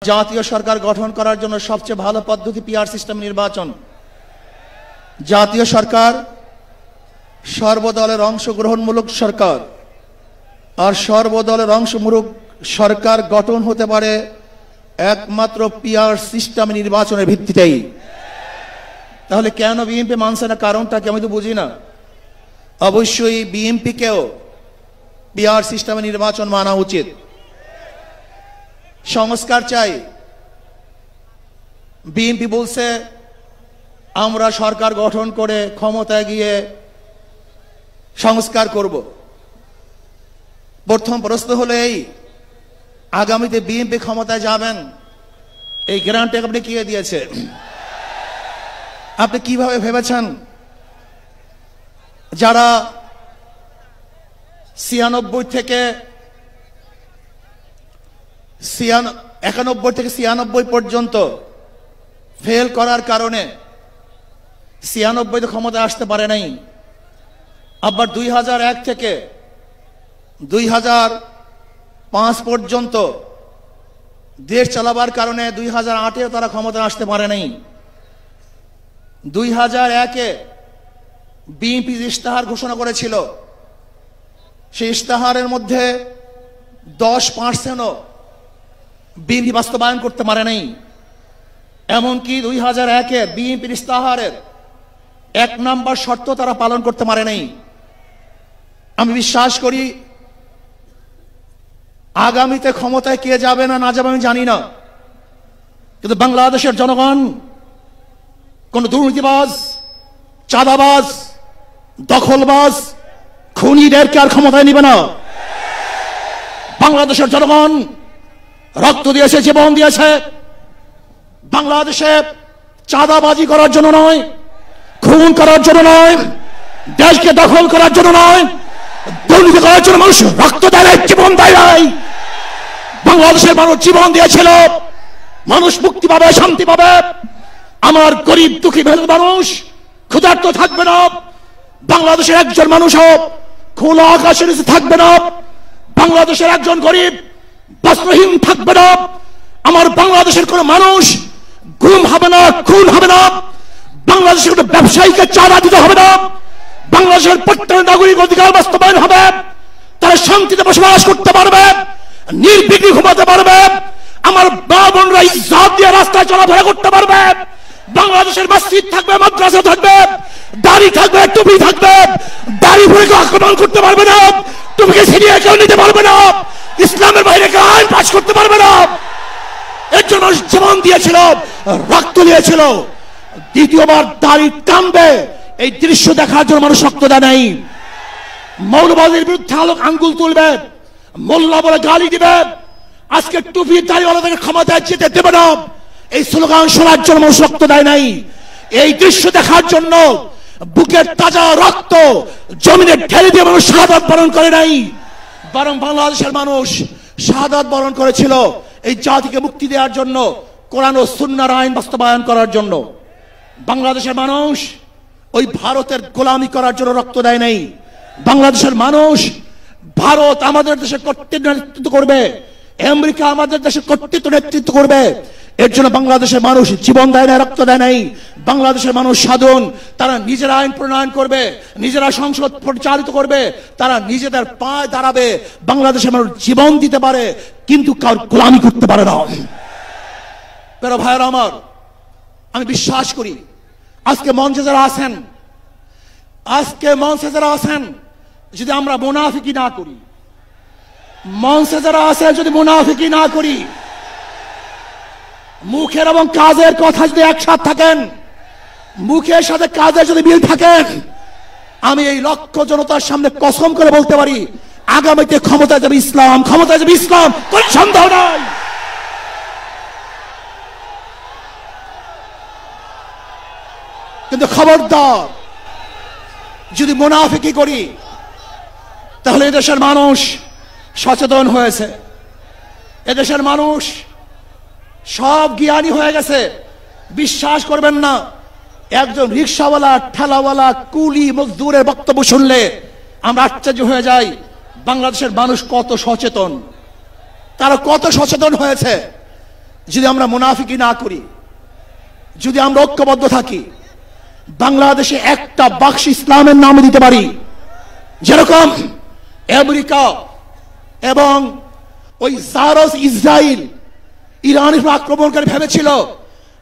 জাতীয় সরকার গঠন করার জন্য সবচেয়ে ভালো পদ্ধতি পিআর সিস্টেম নির্বাচন। জাতীয় সরকার সর্বদলের অংশগ্রহণমূলক সরকার, আর সর্বদলের অংশমূলক সরকার গঠন হতে পারে একমাত্র পিআর সিস্টেম নির্বাচনের ভিত্তিতেই। তাহলে কেন বিএনপি মানছে না, কারণটা কি আমি তো বুঝি না। অবশ্যই বিএনপিকেও পিআর সিস্টেমে নির্বাচন মানা উচিত। সংস্কার চাই। বিএনপি বলছে আমরা সরকার গঠন করে ক্ষমতায় গিয়ে সংস্কার করব। প্রথম প্রশ্ন হলো এই, আগামীতে বিএনপি ক্ষমতায় যাবেন, এই গ্যারান্টি আপনি কে দিয়েছে? আপনি কিভাবে ভেবেছেন যারা 91 থেকে 96 পর্যন্ত ফেল করার কারণে 96 ক্ষমতায় আসতে পারে নাই, আবার 2001 থেকে 2005 পর্যন্ত দেশ চালাবার কারণে 2008-এও তারা ক্ষমতায় আসতে পারে নাই। 2001-এ বিএনপি ইশতেহার ঘোষণা করেছিল, সেই ইশতেহারের মধ্যে 10%ও বিএনপি বাস্তবায়ন করতে পারে নাই। এমনকি 2001-এ বিএনপির ইশতেহারের 1 নম্বর শর্ত তারা পালন করতে পারে নাই। আমি বিশ্বাস করি আগামীতে ক্ষমতায় কে যাবে না না যাবে আমি জানি না, কিন্তু বাংলাদেশের জনগণ কোন দুর্নীতিবাজ, চাঁদাবাজ, দখলবাজ, খুনিদেরকে আর ক্ষমতায় নিবে না। বাংলাদেশের জনগণ রক্ত দিয়েছে, জীবন দিয়েছে বাংলাদেশে চাঁদাবাজি করার জন্য নয়, খুন করার জন্য নয়, দেশকে দখল করার জন্য নয়, দুর্নীতি করার জন্য মানুষ রক্ত দেয়, জীবন দেয়। বাংলাদেশের মানুষ জীবন দিয়েছিল, মানুষ মুক্তি পাবে, শান্তি পাবে। আমার গরিব দুঃখী মানুষ ক্ষুধার্ত থাকবে না, বাংলাদেশের একজন মানুষও খোলা আকাশের নিচে থাকবে না, বাংলাদেশের একজন গরিব বস্ত্রহীন থাকবে না। আমার বাংলাদেশের কোন মানুষ গুম হবে না, খুন হবে না, বাংলাদেশের কোন ব্যবসায়ীকে চাঁদা দিতে হবে না, বাংলাদেশের প্রত্যেক নাগরিক অধিকার বাস্তবায়ন হবে, তারা শান্তিতে বসবাস করতে পারবে, নির্বিঘ্নে ঘুমাতে পারবে, আমার মা বোনরা ইজ্জত দিয়ে রাস্তায় চলাফেরা করতে পারবে। বাংলাদেশের মসজিদ থাকবে, মাদ্রাসা থাকবে, দাড়ি থাকবে, টুপি থাকবে, দাড়ি ভরে আক্রমণ করতে পারবে না, টুপিকে ছিনিয়ে কেউ নিতে পারবে না, ইসলামের বাইরে কেউ আইন পাস করতে পারবে না। এর জন্য জীবন দিয়েছিল, রক্ত দিয়েছিল। দ্বিতীয়বার দাড়ি টানবে এই দৃশ্য দেখার জন্য মানুষ রক্ত দেয় নাই। মৌলবাদীর বিরুদ্ধে আঙ্গুল তুলবে, মোল্লা বলে গালি দিবে, আজকে টুপি দাড়িওয়ালাদেরকে ক্ষমতায় যেতে দেবে না, এই স্লোগান শোনার জন্য মানুষ রক্ত দেয় নাই। এই দৃশ্য দেখার জন্য বুকের তাজা রক্ত জমিনে ঢেলে দিয়ে মানুষ শাহাদাত বরণ করে নাই, বরং বাংলাদেশের মানুষ শাহাদাত বরণ করেছিল এই জাতিকে মুক্তি দেওয়ার জন্য, কোরআন ও সুন্নাহর আইন বাস্তবায়ন করার জন্য। বাংলাদেশের মানুষ ওই ভারতের গোলামি করার জন্য রক্ত দেয় নাই। বাংলাদেশের মানুষ ভারত আমাদের দেশে কর্তৃত্ব নেতৃত্ব করবে, আমেরিকা আমাদের দেশে কর্তৃত্ব নেতৃত্ব করবে, এর জন্য বাংলাদেশের মানুষ জীবন দেয় না, রক্ত দেয় নাই। বাংলাদেশের মানুষ সাধন, তারা নিজেরা আইন প্রণয়ন করবে, নিজেরা সংসদ পরিচালিত করবে, তারা নিজেদের পায়ে দাঁড়াবে। বাংলাদেশের মানুষ জীবন দিতে পারে, কিন্তু কার গোলামি করতে পারে না। প্রিয় ভাইরা আমার, আমি বিশ্বাস করি আজকে মঞ্চে যারা আছেন, যদি আমরা মুনাফিকি না করি, মঞ্চে যারা আছেন যদি মুনাফিকি না করি, মুখের এবং কাজের কথা যদি একসাথে থাকেন, মুখের সাথে কাজের যদি মিল থাকেন, আমি এই লক্ষ জনতার সামনে কসম করে বলতে পারি আগামীতে ক্ষমতায় যাবে ইসলাম, ক্ষমতায় যাবে ইসলাম, কোন সন্দেহ নাই। কিন্তু খবরদার যদি মুনাফিকি করি, তাহলে এদেশের মানুষ সচেতন হয়েছে, এদেশের মানুষ সব জ্ঞানী হয়ে গেছে। বিশ্বাস করবেন না, একজন রিকশাওয়ালা, ঠেলাওয়ালা, কুলি মজদুরের বক্তব্য শুনলে আমরা আশ্চর্য হয়ে যাই বাংলাদেশের মানুষ কত সচেতন, তারা কত সচেতন হয়েছে। যদি আমরা মুনাফিকি না করি, যদি আমরা ঐক্যবদ্ধ থাকি, বাংলাদেশে একটা বাক্স ইসলামের নামে দিতে পারি। যেরকম আমেরিকা এবং ওই জারস ইসরায়েল ইরানের উপর আক্রমণ করে ভেবেছিল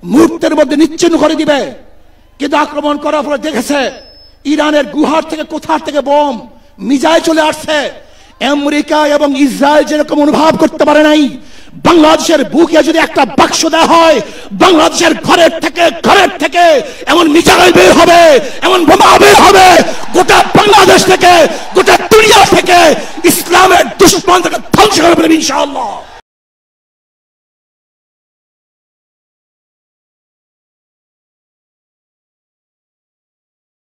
মুহূর্তের মধ্যে নিশ্চিহ্ন করে দিবে, কিন্তু আক্রমণ করার পরে দেখেছে ইরানের গুহার থেকে কোথার থেকে বোম মিসাইল চলে আসছে। আমেরিকা এবং ইসরায়েল যেরকম অনুভব করতে পারে নাই, বাংলাদেশের বুকে যদি একটা বাক্স দেওয়া হয়, বাংলাদেশের ঘরের থেকে এমন মিসাইল বের হবে, এমন বোমা বের হবে, গোটা বাংলাদেশ থেকে, গোটা দুনিয়া থেকে ইসলামের দুশ্মনকে ধ্বংস করে ফেলবে ইনশাআল্লাহ।